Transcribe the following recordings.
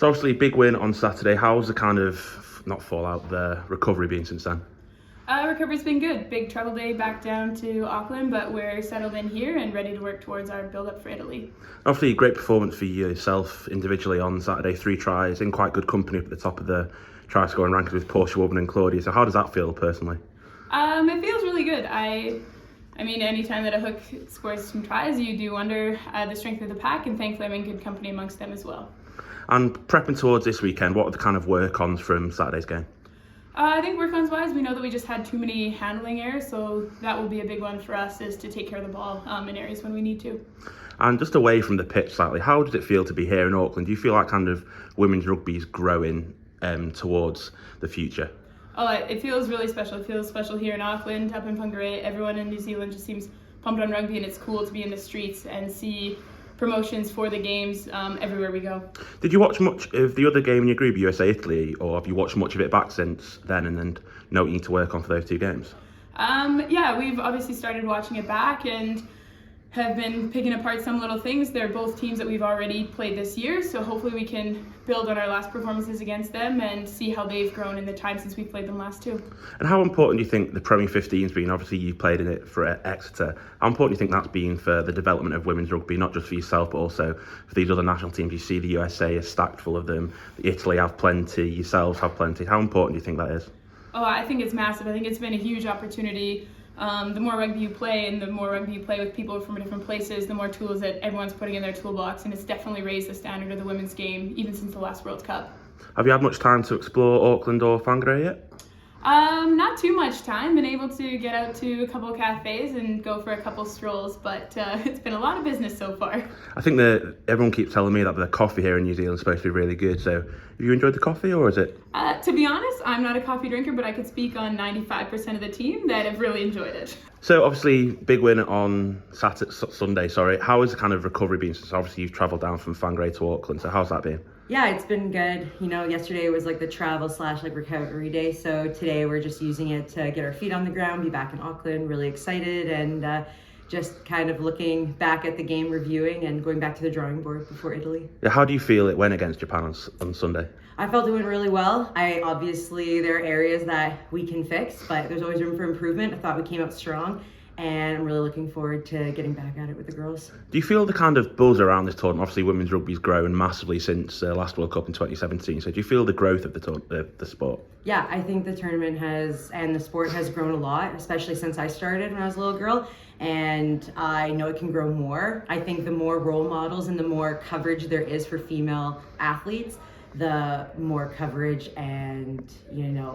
So obviously, big win on Saturday. How's the kind of, not fallout, the recovery been since then? Recovery's been good. Big travel day back down to Auckland, but we're settled in here and ready to work towards our build-up for Italy. Obviously, great performance for yourself individually on Saturday. 3 tries, in quite good company up at the top of the try scoring rankings with Portia Woburn and Claudia. So how does that feel personally? It feels really good. I mean, anytime that a hook scores some tries, you do wonder the strength of the pack, and thankfully I'm in good company amongst them as well. And prepping towards this weekend, what are the kind of work-ons from Saturday's game? I think work-ons wise, we know that we just had too many handling errors, so that will be a big one for us, is to take care of the ball in areas when we need to. And just away from the pitch slightly, how does it feel to be here in Auckland? Do you feel like kind of women's rugby is growing towards the future? Oh, it feels really special. It feels special here in Auckland, up in Whangarei. Everyone in New Zealand just seems pumped on rugby, and it's cool to be in the streets and see promotions for the games everywhere we go. Did you watch much of the other game in your group, USA-Italy, or have you watched much of it back since then and then know what you need to work on for those 2 games? Yeah, we've obviously started watching it back and have been picking apart some little things. They're both teams that we've already played this year, so hopefully we can build on our last performances against them and see how they've grown in the time since we've played them last too. And how important do you think the Premier 15's been? Obviously you've played in it for Exeter. How important do you think that's been for the development of women's rugby, not just for yourself but also for these other national teams? You see the USA is stacked full of them, Italy have plenty, yourselves have plenty. How important do you think that is? Oh, I think it's massive. I think it's been a huge opportunity. The more rugby you play and the more rugby you play with people from different places, the more tools that everyone's putting in their toolbox, and it's definitely raised the standard of the women's game even since the last World Cup. Have you had much time to explore Auckland or Whangarei yet? Not too much time. Been able to get out to a couple of cafes and go for a couple strolls, but it's been a lot of business so far. I think that everyone keeps telling me that the coffee here in New Zealand is supposed to be really good. So have you enjoyed the coffee, or is it? To be honest, I'm not a coffee drinker, but I could speak on 95% of the team that have really enjoyed it. So obviously, big win on Sunday. How has the kind of recovery been? Since obviously you've travelled down from Whangarei to Auckland. So how's that been? Yeah, it's been good. You know, yesterday was like the travel / like recovery day. So today we're just using it to get our feet on the ground, be back in Auckland, really excited, and just kind of looking back at the game, reviewing, and going back to the drawing board before Italy. Yeah, how do you feel it went against Japan on Sunday? I felt it went really well. Obviously there are areas that we can fix, but there's always room for improvement. I thought we came out strong, and I'm really looking forward to getting back at it with the girls. Do you feel the kind of buzz around this tournament? Obviously, women's rugby's grown massively since last World Cup in 2017. So do you feel the growth of the sport? Yeah, I think the tournament and the sport has grown a lot, especially since I started when I was a little girl. And I know it can grow more. I think the more role models and the more coverage there is for female athletes, the more coverage and,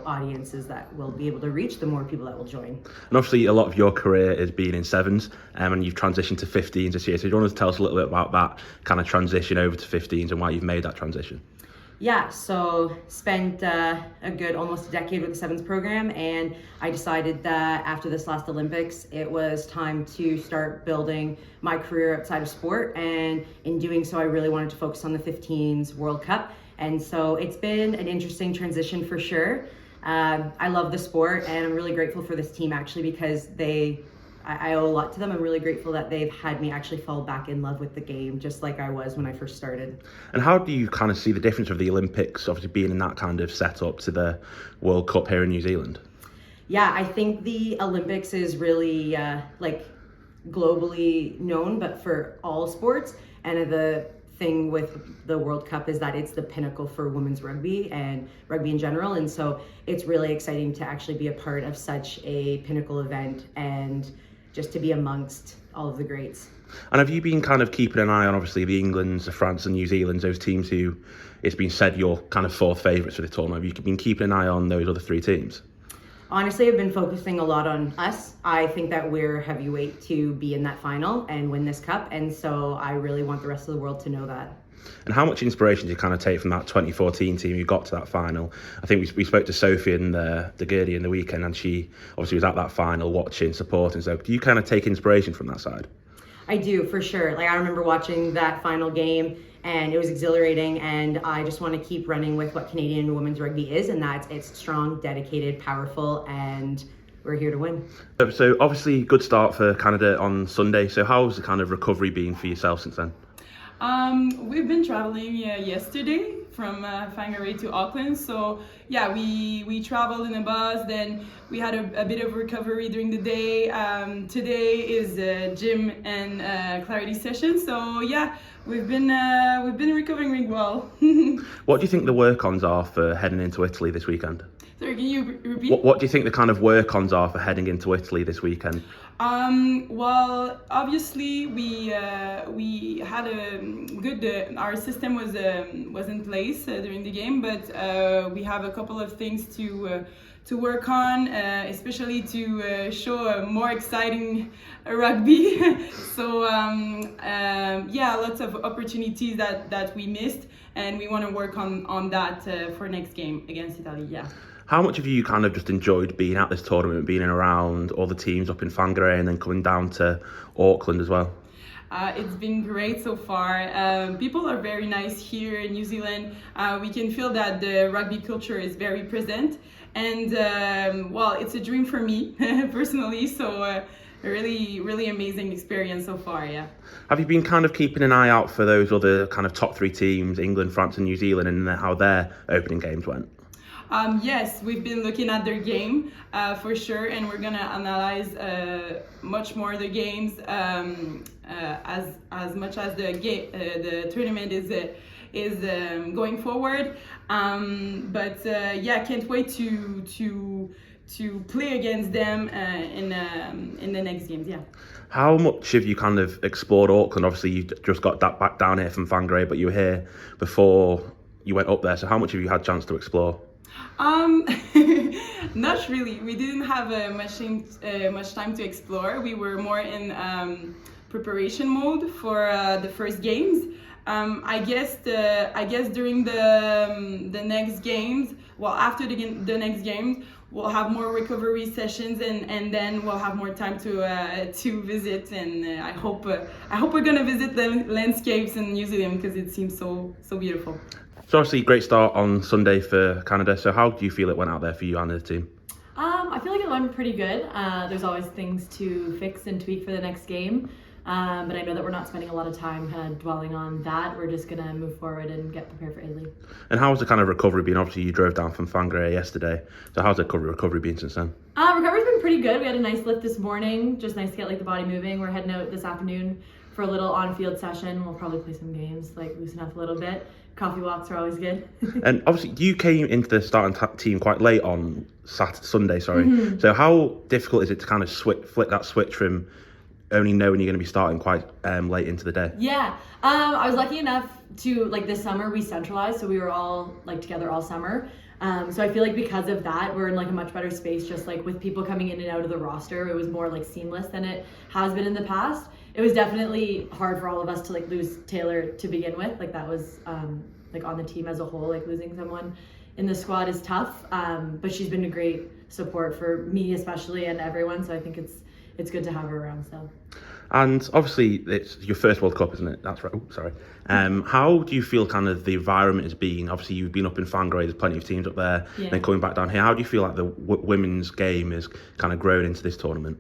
audiences that will be able to reach, the more people that will join. And obviously a lot of your career has been in sevens, and you've transitioned to 15s this year. So do you want to tell us a little bit about that kind of transition over to 15s and why you've made that transition? Yeah, so spent a good almost a decade with the sevens program, and I decided that after this last Olympics, it was time to start building my career outside of sport. And in doing so, I really wanted to focus on the 15s World Cup. And so it's been an interesting transition for sure. I love the sport, and I'm really grateful for this team actually, because I owe a lot to them. I'm really grateful that they've had me actually fall back in love with the game, just like I was when I first started. And how do you kind of see the difference of the Olympics, obviously being in that kind of setup, to the World Cup here in New Zealand? Yeah, I think the Olympics is really globally known, but for all sports. And the thing with the World Cup is that it's the pinnacle for women's rugby and rugby in general. And so it's really exciting to actually be a part of such a pinnacle event and just to be amongst all of the greats. And have you been kind of keeping an eye on, obviously, the Englands, the France and New Zealands, those teams who it's been said you're kind of 4th favourites for the tournament? Have you been keeping an eye on those other 3 teams? Honestly, I've been focusing a lot on us. I think that we're heavyweight to be in that final and win this cup. And so I really want the rest of the world to know that. And how much inspiration do you kind of take from that 2014 team who got to that final? I think we spoke to Sophie in the Gurdy in the weekend, and she obviously was at that final watching, supporting. So do you kind of take inspiration from that side? I do, for sure. I remember watching that final game, and it was exhilarating, and I just want to keep running with what Canadian women's rugby is, and that's it's strong, dedicated, powerful, and we're here to win. So obviously good start for Canada on Sunday. So how's the kind of recovery been for yourself since then? We've been traveling yesterday from Whangarei to Auckland. So yeah, we traveled in a bus. Then we had a bit of recovery during the day. Today is gym and clarity session. So yeah, we've been recovering well. What do you think the work-ons are for heading into Italy this weekend? Sorry, can you repeat? What do you think the kind of work-ons are for heading into Italy this weekend? Well, obviously we had a good. Our system was in place during the game, but we have a couple of things to work on, especially to show a more exciting rugby. So yeah, lots of opportunities that we missed, and we want to work on that for next game against Italy. Yeah. How much have you kind of just enjoyed being at this tournament, being around all the teams up in Whangarei and then coming down to Auckland as well? It's been great so far. People are very nice here in New Zealand. We can feel that the rugby culture is very present, and well, it's a dream for me personally. So a really amazing experience so far. Yeah. Have you been kind of keeping an eye out for those other kind of top three teams, England, France, and New Zealand, and how their opening games went? Yes, we've been looking at their game for sure, and we're gonna analyze much more the games as much as the tournament is going forward. But yeah, can't wait to play against them in the next games. Yeah. How much have you kind of explored Auckland? Obviously, you just got that back down here from Whangarei, but you were here before you went up there. So how much have you had a chance to explore? Not really. We didn't have much time to explore. We were more in preparation mode for the first games. I guess during the next games, well, after the next games, we'll have more recovery sessions, and then we'll have more time to visit. And I hope we're gonna visit the landscapes in New Zealand because it seems so beautiful. So obviously, great start on Sunday for Canada. So how do you feel it went out there for you and the team? I feel like it went pretty good. There's always things to fix and tweak for the next game. But I know that we're not spending a lot of time kind of dwelling on that. We're just going to move forward and get prepared for Italy. And how was the kind of recovery been? Obviously, you drove down from Whangarei yesterday. So how's the recovery been since then? Recovery's been pretty good. We had a nice lift this morning. Just nice to get like the body moving. We're heading out this afternoon for a little on-field session. We'll probably play some games, like loosen up a little bit. Coffee walks are always good. And obviously, you came into the starting team quite late on Sunday. Mm-hmm. So how difficult is it to kind of flick that switch from only knowing you're going to be starting quite late into the day? Yeah, I was lucky enough to, like, this summer we centralized, so we were all like together all summer. So I feel like because of that, we're in like a much better space. Just like with people coming in and out of the roster, it was more like seamless than it has been in the past. It was definitely hard for all of us to like lose Taylor to begin with. Like that was like on the team as a whole, like losing someone in the squad is tough. But she's been a great support for me especially and everyone. So I think it's good to have her around. So. And obviously, it's your first World Cup, isn't it? That's right. Oh, sorry. How do you feel kind of the environment has been? Obviously, you've been up in Whangarei, there's plenty of teams up there, yeah. Then coming back down here. How do you feel like the women's game has kind of grown into this tournament?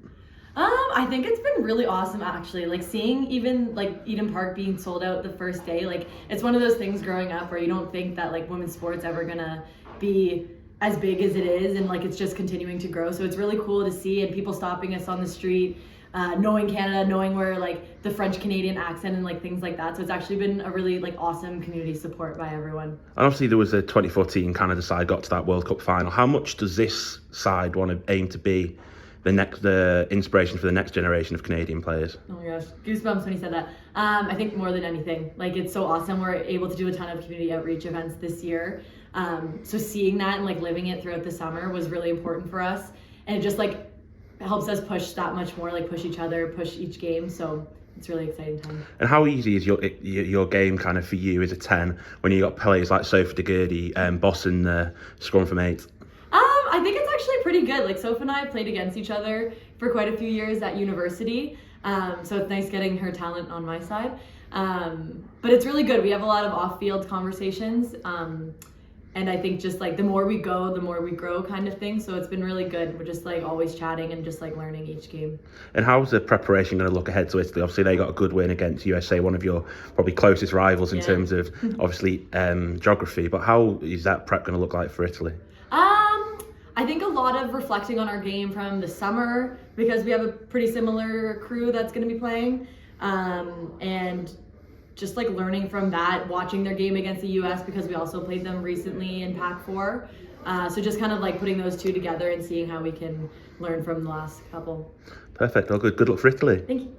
I think it's been really awesome, actually. Like seeing even like Eden Park being sold out the first day, like it's one of those things growing up where you don't think that like women's sports ever gonna be as big as it is, and like it's just continuing to grow. So it's really cool to see, and people stopping us on the street, knowing Canada, knowing where like the French Canadian accent and like things like that. So it's actually been a really like awesome community support by everyone. And obviously there was a 2014 Canada side got to that World Cup final. How much does this side want to aim to be the inspiration for the next generation of Canadian players? Oh my gosh, goosebumps when you said that. I think more than anything, like it's so awesome. We're able to do a ton of community outreach events this year. So seeing that and like living it throughout the summer was really important for us. And it just like helps us push that much more, like push each other, push each game. So it's really exciting time. And how easy is your game kind of for you as a 10 when you got players like Sophie de Goede bossing the scrum from 8? I think it's actually pretty good. Like Soph and I played against each other for quite a few years at university. So it's nice getting her talent on my side. But it's really good. We have a lot of off-field conversations. And I think just like the more we go, the more we grow kind of thing. So it's been really good. We're just like always chatting and just like learning each game. And how's the preparation going to look ahead to Italy? Obviously, they got a good win against USA, one of your probably closest rivals in terms of obviously geography. But how is that prep going to look like for Italy? I think a lot of reflecting on our game from the summer, because we have a pretty similar crew that's going to be playing, and just like learning from that, watching their game against the US because we also played them recently in Pac-4. So just kind of like putting those two together and seeing how we can learn from the last couple. Perfect. Well, good luck for Italy. Thank you.